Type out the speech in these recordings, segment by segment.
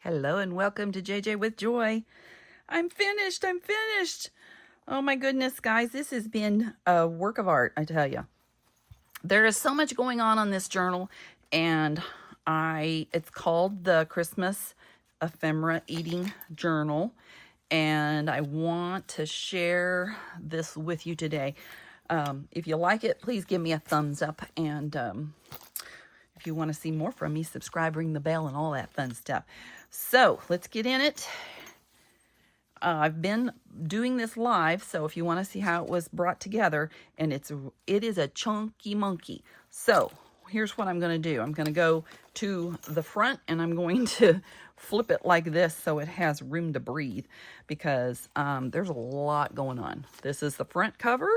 Hello and welcome to JJ with Joy. I'm finished. Oh my goodness, guys, this has been a work of art, I tell you. There is so much going on this journal, and it's called the Christmas Ephemera Eating Journal, and I want to share this with you today. If you like it, please give me a thumbs up, and if you want to see more from me, subscribe, ring the bell, and all that fun stuff. So let's get in it. I've been doing this live, so if you want to see how it was brought together, and it is a chunky monkey. So here's what I'm going to do. I'm going to go to the front, and I'm going to flip it like this so it has room to breathe, because there's a lot going on. This is the front cover.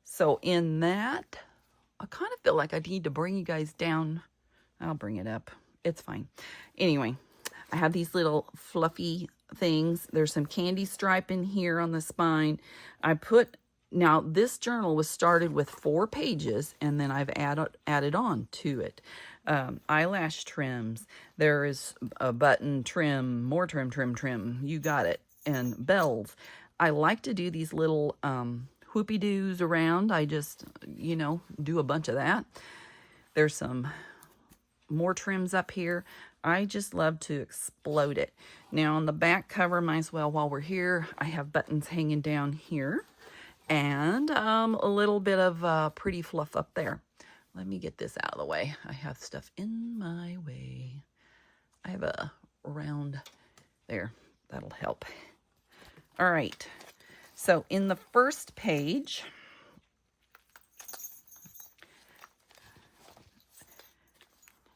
So in that, I kind of feel like I need to bring you guys down. I'll bring it up. It's fine. Anyway, I have these little fluffy things. There's some candy stripe in here on the spine. Now this journal was started with 4 pages, and then I've added on to it. Eyelash trims. There is a button trim, more trim. You got it. And bells. I like to do these little whoopie-doos around. I just, do a bunch of that. There's some more trims up here. I just love to explode it. Now on the back cover, might as well, while we're here, I have buttons hanging down here, and a little bit of pretty fluff up there. Let me get this out of the way. I have stuff in my way. I have a round there. That'll help. All right. So in the first page,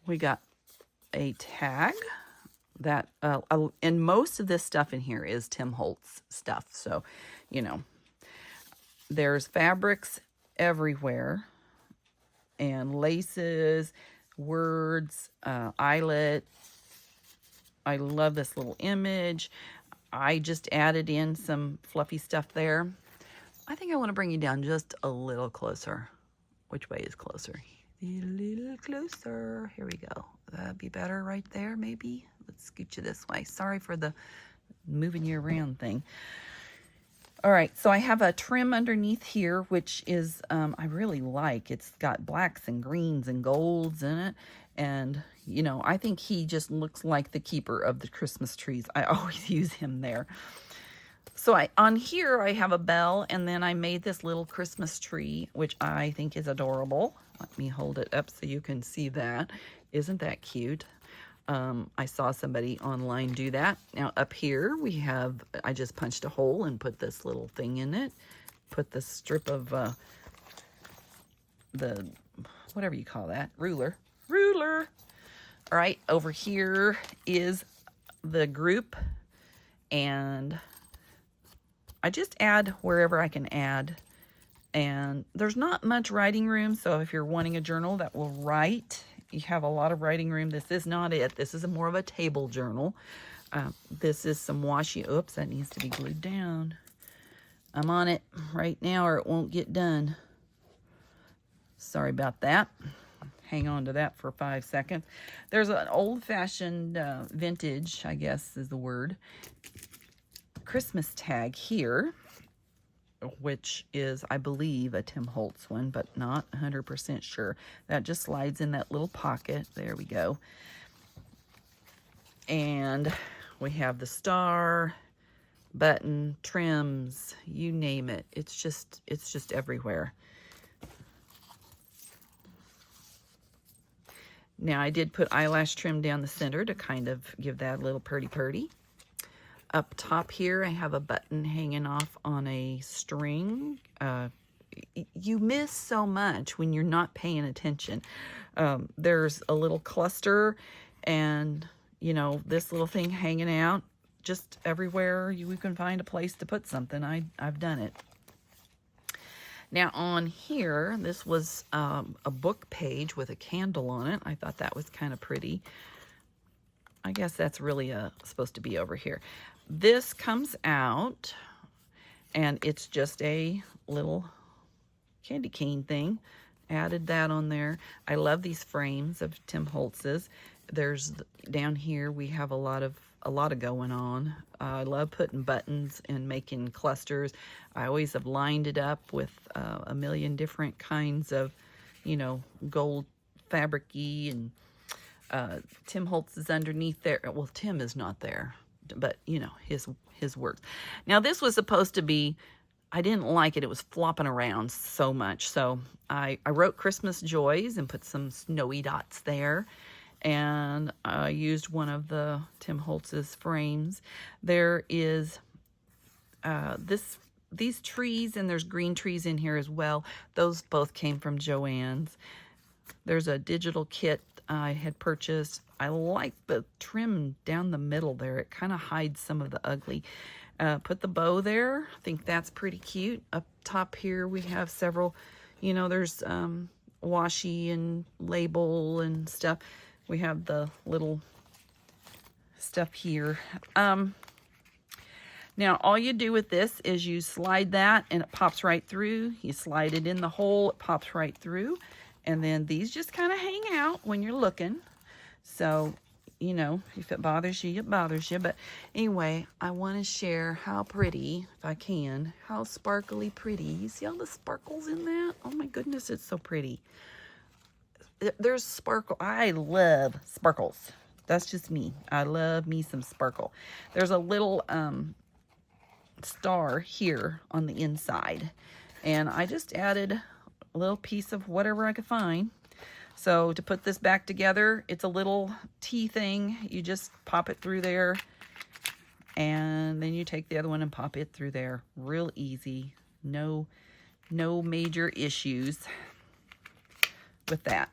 we got a tag that, and most of this stuff in here is Tim Holtz stuff. So, there's fabrics everywhere, and laces, words, eyelet. I love this little image. I just added in some fluffy stuff there. I think I want to bring you down just a little closer. Which way is closer? A little closer. Here we go. That'd be better right there, maybe. Let's scoot you this way. Sorry for the moving you around thing. All right, so I have a trim underneath here, which is, I really like. It's got blacks and greens and golds in it. And, I think he just looks like the keeper of the Christmas trees. I always use him there. So on here, I have a bell, and then I made this little Christmas tree, which I think is adorable. Let me hold it up so you can see that. Isn't that cute? I saw somebody online do that. Now up here I just punched a hole and put this little thing in it. Put this strip of the, whatever you call that, ruler. All right, over here is the group, and I just add wherever I can add. And there's not much writing room, so if you're wanting a journal that will write, you have a lot of writing room. This is not it. This is more of a table journal. This is some washi. Oops, that needs to be glued down. I'm on it right now or it won't get done. Sorry about that. Hang on to that for 5 seconds. There's an old-fashioned vintage, I guess is the word, Christmas tag here, which is, I believe, a Tim Holtz one, but not 100% sure. That just slides in that little pocket. There we go. And we have the star, button, trims, you name it. It's just everywhere. Now, I did put eyelash trim down the center to kind of give that a little purdy. Up top here, I have a button hanging off on a string. You miss so much when you're not paying attention. There's a little cluster and, this little thing hanging out. Just everywhere we can find a place to put something, I've done it. Now on here, this was a book page with a candle on it. I thought that was kind of pretty. I guess that's really supposed to be over here. This comes out, and it's just a little candy cane thing. Added that on there. I love these frames of Tim Holtz's. There's down here we have a lot of going on. I love putting buttons and making clusters. I always have lined it up with a million different kinds of, you know, gold fabric-y, and Tim Holtz is underneath there. Well, Tim is not there, but you know, his works. Now this was supposed to be, I didn't like it. It was flopping around so much. So I wrote Christmas Joys and put some snowy dots there. And I used one of the Tim Holtz's frames. There is these trees, and there's green trees in here as well. Those both came from Joann's. There's a digital kit I had purchased. I like the trim down the middle there. It kind of hides some of the ugly. Put the bow there. I think that's pretty cute. Up top here we have several, you know, there's washi and label and stuff. We have the little stuff here. Now all you do with this is you slide that and it pops right through. You slide it in the hole, it pops right through. And then these just kind of hang out when you're looking. So, you know, if it bothers you, it bothers you. But anyway, I want to share how pretty, if I can, how sparkly pretty. You see all the sparkles in that? Oh my goodness, it's so pretty. There's sparkle. I love sparkles. That's just me. I love me some sparkle. There's a little star here on the inside. And I just added a little piece of whatever I could find. So to put this back together, it's a little T thing. You just pop it through there, and then you take the other one and pop it through there. Real easy. No major issues with that.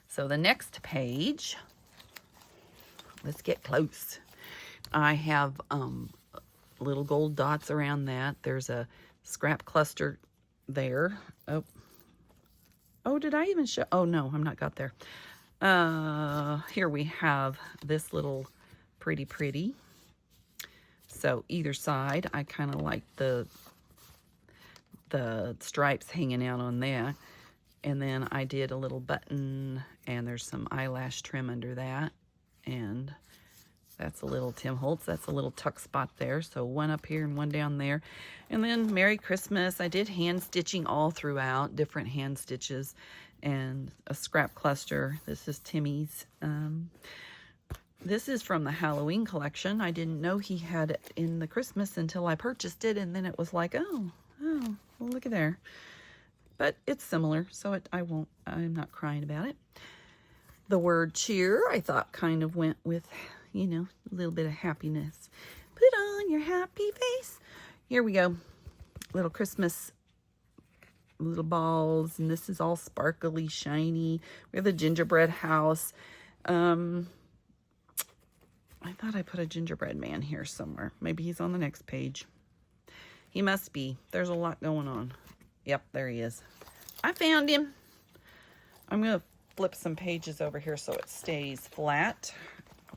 So the next page, let's get close. I have little gold dots around that. There's a scrap cluster there. Oh, did I even show? Oh no, I'm not got there. Here we have this little pretty. So either side, I kind of like the stripes hanging out on that. And then I did a little button, and there's some eyelash trim under that. And that's a little Tim Holtz. That's a little tuck spot there. So one up here and one down there. And then Merry Christmas. I did hand stitching all throughout, different hand stitches, and a scrap cluster. This is Timmy's. This is from the Halloween collection. I didn't know he had it in the Christmas until I purchased it. And then it was like, oh, well, look at there. But it's similar, so I'm not crying about it. The word cheer, I thought kind of went with, you know, a little bit of happiness. Put on your happy face. Here we go. Little Christmas, little balls, and this is all sparkly, shiny. We have the gingerbread house. I thought I put a gingerbread man here somewhere. Maybe he's on the next page. He must be. There's a lot going on. Yep, there he is. I found him. I'm going to flip some pages over here so it stays flat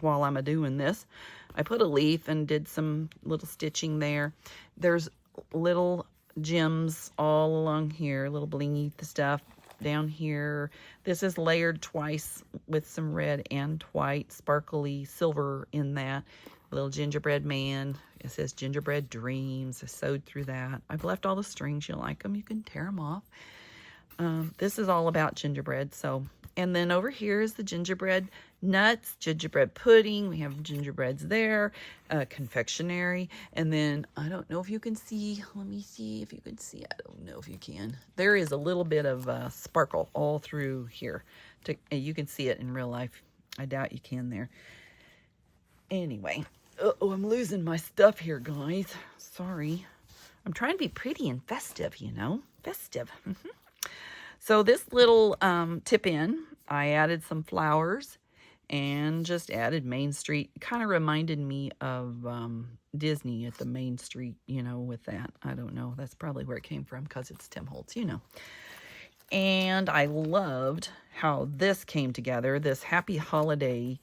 while I'm doing this. I put a leaf and did some little stitching there. There's little gems all along here, little blingy stuff down here. This is layered twice with some red and white sparkly silver in that. Little gingerbread man. It says Gingerbread Dreams. I sewed through that. I've left all the strings. You like them, you can tear them off. This is all about gingerbread. And then over here is the gingerbread nuts, gingerbread pudding. We have gingerbreads there, confectionery. And then I don't know if you can see. Let me see if you can see. I don't know if you can. There is a little bit of sparkle all through here. You can see it in real life. I doubt you can there. Anyway. Uh-oh, I'm losing my stuff here, guys. Sorry. I'm trying to be pretty and festive, you know. Festive. So this little tip in, I added some flowers and just added Main Street. It kind of reminded me of Disney at the Main Street, you know, with that. I don't know. That's probably where it came from because it's Tim Holtz, you know. And I loved how this came together. This Happy Holiday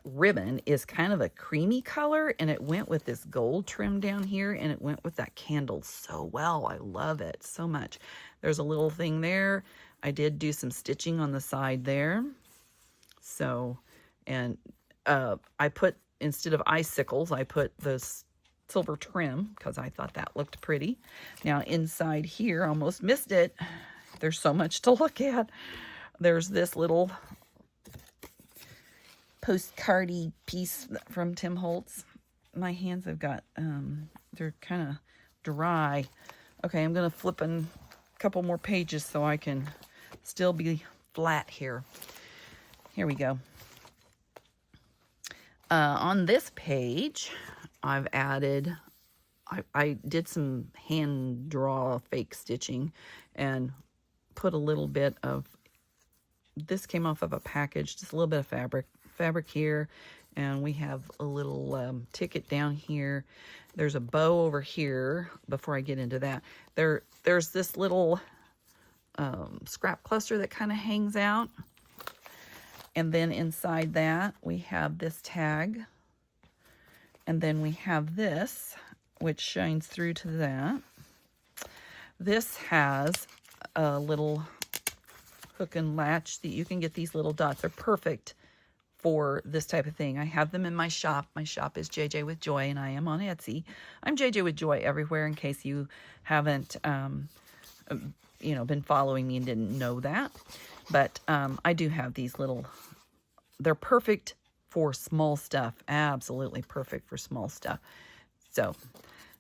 ribbon is kind of a creamy color, and it went with this gold trim down here, and it went with that candle so well. I love it so much. There's a little thing there. I did do some stitching on the side there. So, and I put, instead of icicles, I put this silver trim because I thought that looked pretty. Now inside here, almost missed it. There's so much to look at. There's this little postcardy piece from Tim Holtz. My hands have got, they're kind of dry. Okay, I'm going to flip a couple more pages so I can still be flat here. Here we go. On this page, I've added, I did some hand draw fake stitching and put a little bit of, this came off of a package, just a little bit of fabric here, and we have a little ticket down here. There's a bow over here. Before I get into that, there's this little scrap cluster that kind of hangs out. And then inside that, we have this tag. And then we have this, which shines through to that. This has a little hook and latch that you can get these little dots. They're perfect for this type of thing. I have them in my shop. My shop is JJ with Joy, and I am on Etsy. I'm JJ with Joy everywhere, in case you haven't, been following me and didn't know that. But I do have these little, they're perfect for small stuff. Absolutely perfect for small stuff. So,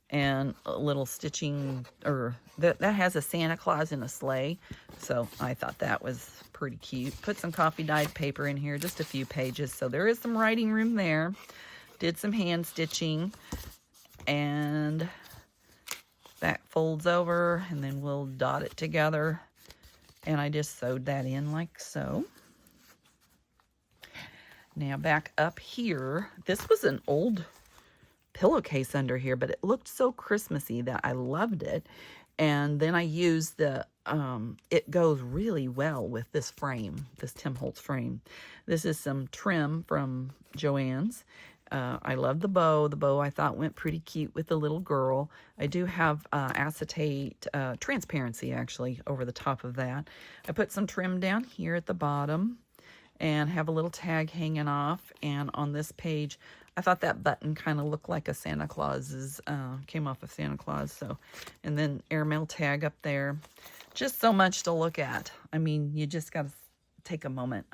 and a little stitching, or that has a Santa Claus in a sleigh. So I thought that was pretty cute. Put some coffee dyed paper in here, just a few pages. So there is some writing room there. Did some hand stitching, and that folds over, and then we'll dot it together. And I just sewed that in like so. Now back up here, this was an old pillowcase under here, but it looked so Christmassy that I loved it. And then I used the, it goes really well with this frame, this Tim Holtz frame. This is some trim from Joann's. I love the bow. The bow I thought went pretty cute with the little girl. I do have acetate transparency actually over the top of that. I put some trim down here at the bottom and have a little tag hanging off. And on this page, I thought that button kind of looked like a Santa Claus's, came off of Santa Claus. So, and then airmail tag up there. Just so much to look at. I mean, you just got to take a moment.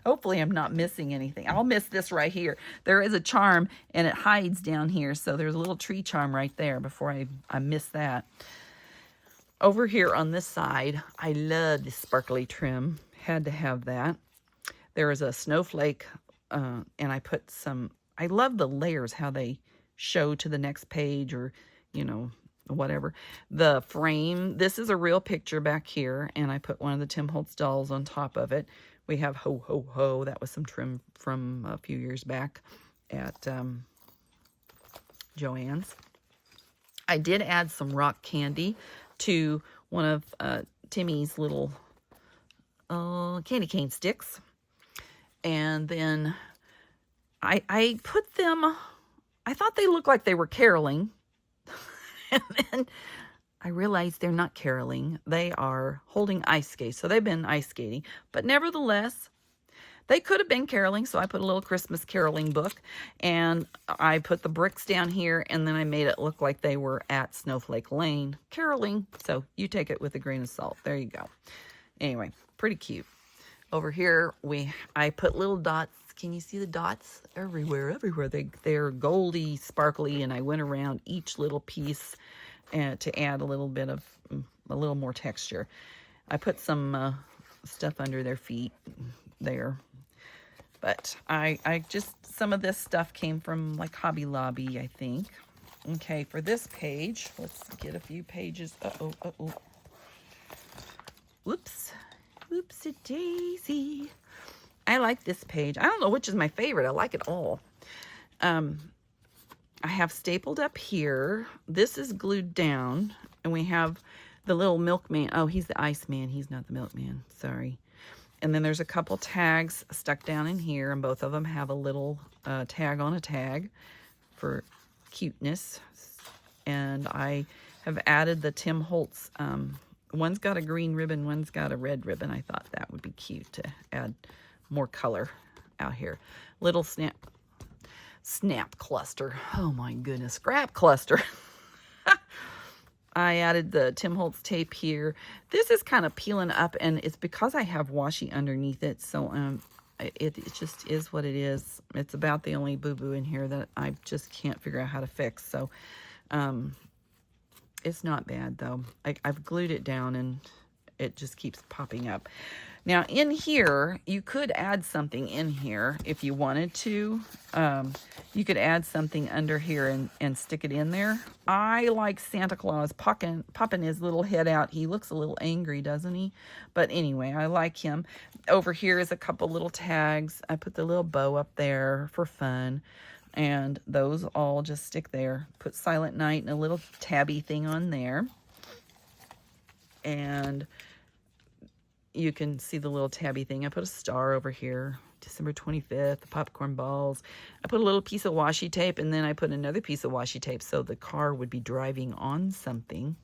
Hopefully I'm not missing anything. I'll miss this right here. There is a charm and it hides down here. So there's a little tree charm right there before I miss that. Over here on this side, I love this sparkly trim. Had to have that. There is a snowflake, and I put some, I love the layers, how they show to the next page, or, whatever. The frame, this is a real picture back here, and I put one of the Tim Holtz dolls on top of it. We have Ho Ho Ho. That was some trim from a few years back at Joann's. I did add some rock candy to one of Timmy's little candy cane sticks. And then I put them, I thought they looked like they were caroling. And then I realized they're not caroling. They are holding ice skates. So they've been ice skating. But nevertheless, they could have been caroling. So I put a little Christmas caroling book. And I put the bricks down here. And then I made it look like they were at Snowflake Lane caroling. So you take it with a grain of salt. There you go. Anyway, pretty cute. Over here, I put little dots. Can you see the dots? Everywhere. They're goldy, sparkly, and I went around each little piece to add a little bit of, a little more texture. I put some stuff under their feet there. But I just, some of this stuff came from like Hobby Lobby, I think. Okay, for this page, let's get a few pages. Uh-oh. Whoops. Oopsie daisy. I like this page. I don't know which is my favorite. I like it all. I have stapled up here. This is glued down. And we have the little milkman. Oh, he's the Iceman. He's not the milkman. Sorry. And then there's a couple tags stuck down in here. And both of them have a little tag on a tag for cuteness. And I have added the Tim Holtz one's got a green ribbon, one's got a red ribbon. I thought that would be cute to add more color out here. Little snap cluster. Oh my goodness, scrap cluster. I added the Tim Holtz tape here. This is kind of peeling up, and it's because I have washi underneath it. So it just is what it is. It's about the only boo-boo in here that I just can't figure out how to fix. So it's not bad though. I've glued it down and it just keeps popping up. Now in here, you could add something in here if you wanted to. You could add something under here and stick it in there. I like Santa Claus popping his little head out. He looks a little angry, doesn't he? But anyway, I like him. Over here is a couple little tags. I put the little bow up there for fun. And those all just stick there. Put Silent Night and a little tabby thing on there. And you can see the little tabby thing. I put a star over here. December 25th, the popcorn balls. I put a little piece of washi tape, and then I put another piece of washi tape so the car would be driving on something.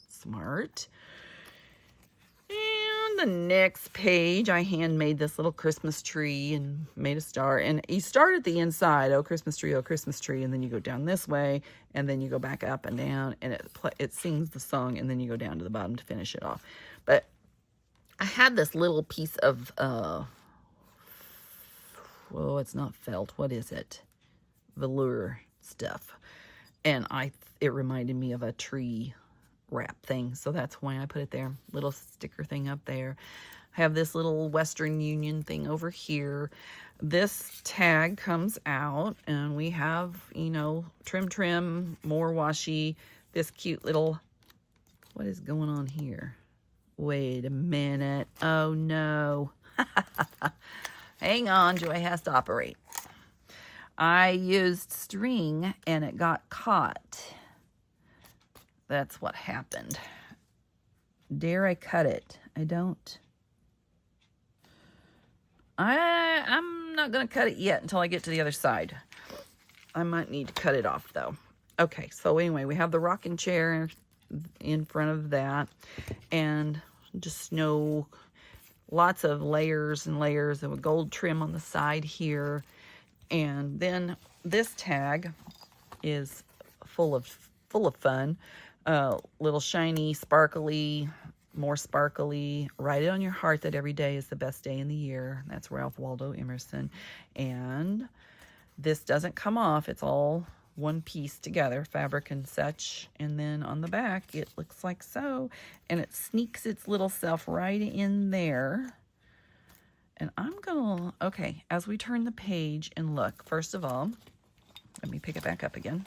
Smart. And the next page, I handmade this little Christmas tree and made a star. And you start at the inside, oh Christmas tree, and then you go down this way, and then you go back up and down, and it sings the song, and then you go down to the bottom to finish it off. But I had this little piece of, well, it's not felt. What is it? Velour stuff. And it reminded me of a tree wrap thing. So that's why I put it there. Little sticker thing up there. I have this little Western Union thing over here. This tag comes out and we have, you know, trim, more washi. This cute little, what is going on here? Wait a minute. Oh no. Hang on, Joy has to operate. I used string and it got caught. That's what happened. Dare I cut it? I'm not going to cut it yet until I get to the other side. I might need to cut it off though. Okay, so anyway, we have the rocking chair in front of that, and just lots of layers and layers of a gold trim on the side here. And then this tag is full of fun. Little shiny, sparkly, more sparkly. Write it on your heart that every day is the best day in the year. That's Ralph Waldo Emerson. And this doesn't come off. It's all one piece together, fabric and such. And then on the back, it looks like so. And it sneaks its little self right in there. And I'm gonna, okay, as we turn the page and look, first of all, let me pick it back up again.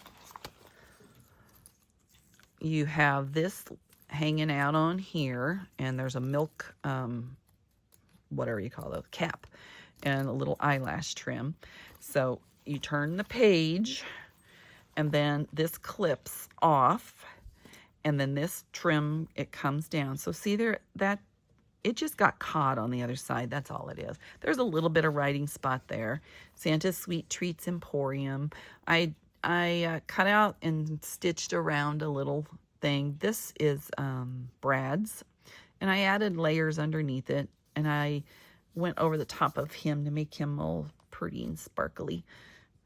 You have this hanging out on here, and there's a milk, whatever you call those, cap, and a little eyelash trim. So you turn the page, and then this clips off, and then this trim, it comes down. So see there, that it just got caught on the other side. That's all it is. There's a little bit of writing spot there. Santa's Sweet Treats Emporium. I cut out and stitched around a little thing. This is Brad's, and I added layers underneath it, and I went over the top of him to make him all pretty and sparkly.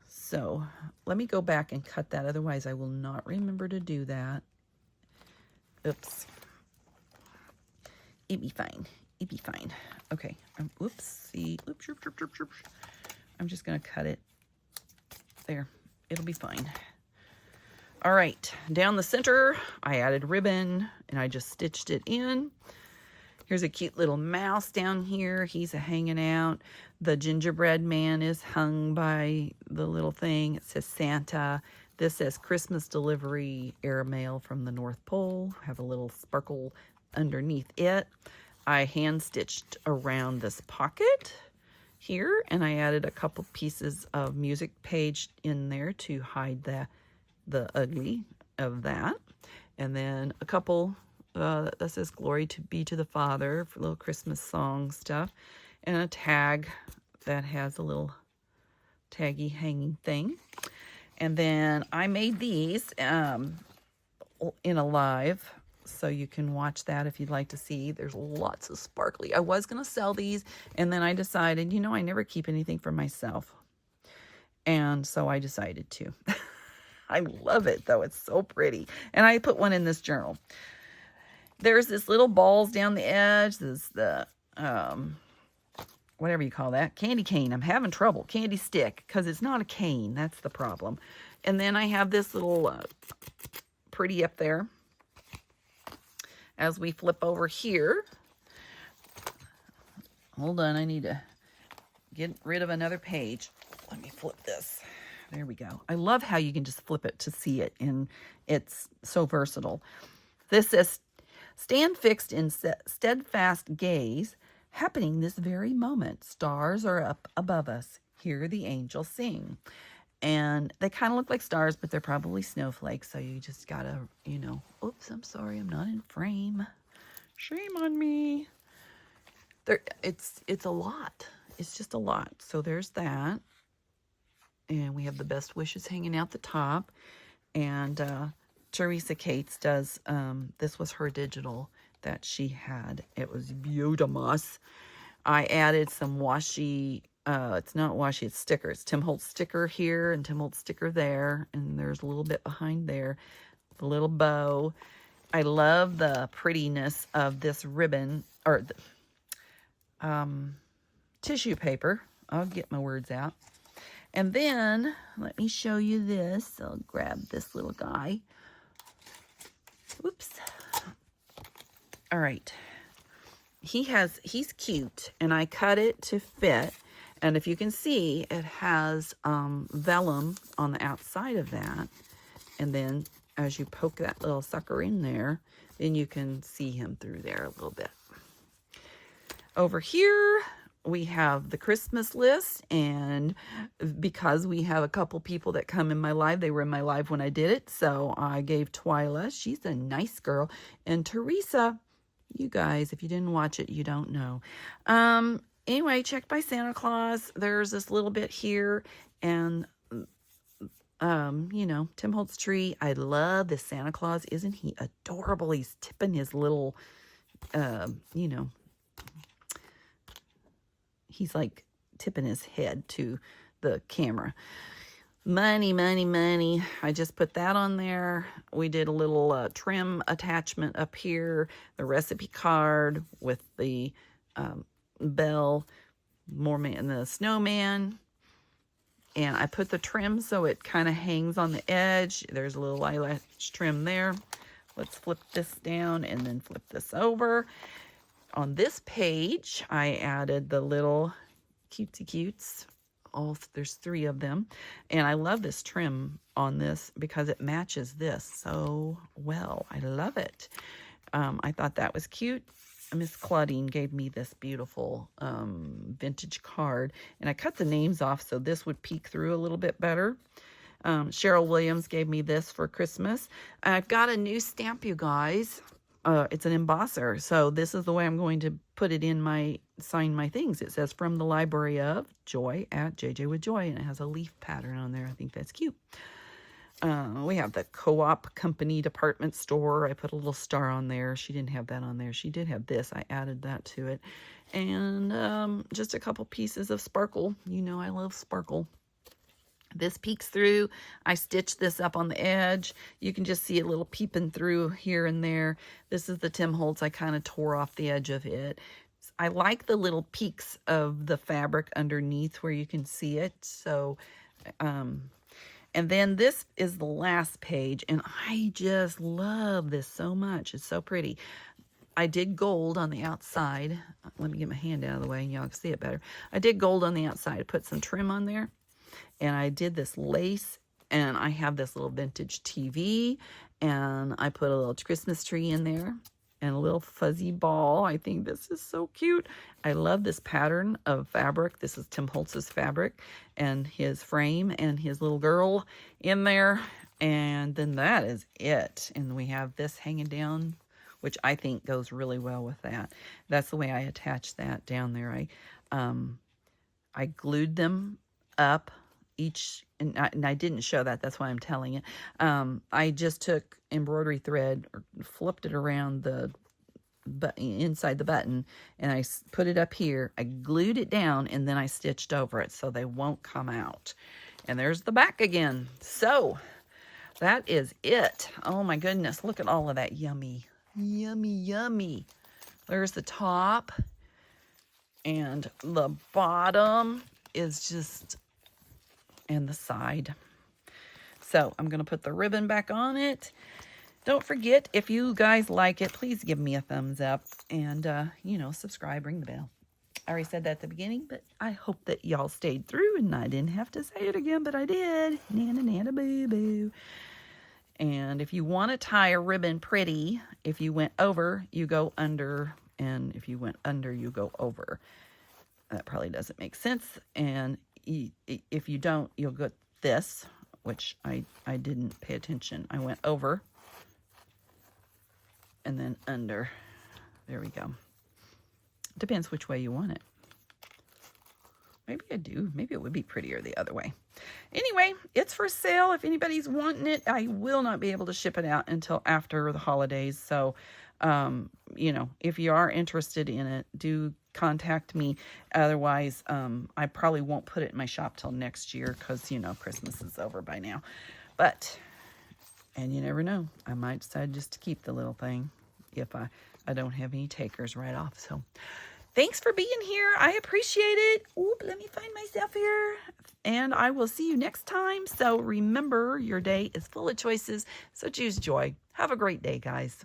So let me go back and cut that, otherwise I will not remember to do that. Oops. It'd be fine. It'd be fine. Okay. Oopsie. Oops. I'm just going to cut it. There. It'll be fine. All right. Down the center, I added ribbon and I just stitched it in. Here's a cute little mouse down here. He's hanging out. The gingerbread man is hung by the little thing. It says Santa. This says Christmas delivery airmail from the North Pole. Have a little sparkle underneath it. I hand stitched around this pocket here, and I added a couple pieces of music page in there to hide the ugly of that. And then a couple that says Glory to be to the Father for little Christmas song stuff, and a tag that has a little taggy hanging thing. And then I made these in a live so you can watch that if you'd like to see. There's lots of sparkly. I was going to sell these, and then I decided, you know, I never keep anything for myself. And so I decided to. I love it, though. It's so pretty. And I put one in this journal. There's this little balls down the edge. This the whatever you call that, candy cane. I'm having trouble. Candy stick, because it's not a cane. That's the problem. And then I have this little pretty up there. As we flip over here, hold on, I need to get rid of another page. Let me flip this. There we go. I love how you can just flip it to see it, and it's so versatile. This says, stand fixed in steadfast gaze, happening this very moment. Stars are up above us. Hear the angels sing. And they kind of look like stars, but they're probably snowflakes. So you just gotta, you know, oops, I'm sorry, I'm not in frame. Shame on me. It's a lot. It's just a lot. So there's that. And we have the best wishes hanging out the top. And Teresa Cates does, this was her digital that she had. It was beautiful. I added some washi, it's not washi, it's sticker. It's Tim Holtz sticker here and Tim Holtz sticker there. And there's a little bit behind there. The little bow. I love the prettiness of this ribbon, or tissue paper. I'll get my words out. And then, let me show you this. I'll grab this little guy. Whoops. All right. He's cute, and I cut it to fit. And if you can see, it has vellum on the outside of that. And then as you poke that little sucker in there, then you can see him through there a little bit. Over here, we have the Christmas list, and because we have a couple people that come in my live, they were in my live when I did it, so I gave Twyla, she's a nice girl, and Teresa, you guys, if you didn't watch it, you don't know. Anyway, checked by Santa Claus. There's this little bit here, and you know, Tim Holtz tree. I love this Santa Claus. Isn't he adorable? He's tipping his little, you know, he's like tipping his head to the camera. Money, money, money. I just put that on there. We did a little trim attachment up here. The recipe card with the bell, and the snowman. And I put the trim so it kind of hangs on the edge. There's a little eyelash trim there. Let's flip this down and then flip this over. On this page, I added the little cutesy cutes. There's 3 of them. And I love this trim on this because it matches this so well. I love it. I thought that was cute. Miss Claudine gave me this beautiful vintage card. And I cut the names off so this would peek through a little bit better. Cheryl Williams gave me this for Christmas. I've got a new stamp, you guys. It's an embosser. So this is the way I'm going to put it in sign my things. It says from the library of Joy at JJ with Joy. And it has a leaf pattern on there. I think that's cute. We have the co-op company department store. I put a little star on there. She didn't have that on there. She did have this. I added that to it. And just a couple pieces of sparkle. You know I love sparkle. This peeks through. I stitched this up on the edge. You can just see it a little peeping through here and there. This is the Tim Holtz. I kind of tore off the edge of it. I like the little peaks of the fabric underneath where you can see it. So, and then this is the last page, and I just love this so much. It's so pretty. I did gold on the outside. Let me get my hand out of the way and y'all can see it better. I did gold on the outside. I put some trim on there. And I did this lace, and I have this little vintage TV, and I put a little Christmas tree in there, and a little fuzzy ball. I think this is so cute. I love this pattern of fabric. This is Tim Holtz's fabric, and his frame, and his little girl in there, and then that is it. And we have this hanging down, which I think goes really well with that. That's the way I attach that down there. I glued them up each, and I didn't show that, that's why I'm telling it. I just took embroidery thread, or flipped it around the inside the button, and I put it up here. I glued it down, and then I stitched over it so they won't come out. And there's the back again. So that is it. Oh my goodness, look at all of that yummy, yummy, yummy. There's the top, and the bottom is just, and the side. So I'm going to put the ribbon back on it. Don't forget, if you guys like it, please give me a thumbs up, and, you know, subscribe, ring the bell. I already said that at the beginning, but I hope that y'all stayed through, and I didn't have to say it again, but I did. Nana, nana, boo, boo. And if you want to tie a ribbon pretty, if you went over, you go under, and if you went under, you go over. That probably doesn't make sense. And if you don't, you'll get this, which I didn't pay attention. I went over and then under. There we go. Depends which way you want it. Maybe I do. Maybe it would be prettier the other way. Anyway, it's for sale. If anybody's wanting it, I will not be able to ship it out until after the holidays. So, you know, if you are interested in it, do contact me. Otherwise, I probably won't put it in my shop till next year because, you know, Christmas is over by now. But, and you never know. I might decide just to keep the little thing if I don't have any takers right off. So, thanks for being here. I appreciate it. Oop, let me find myself here. And I will see you next time. So remember, your day is full of choices. So choose joy. Have a great day, guys.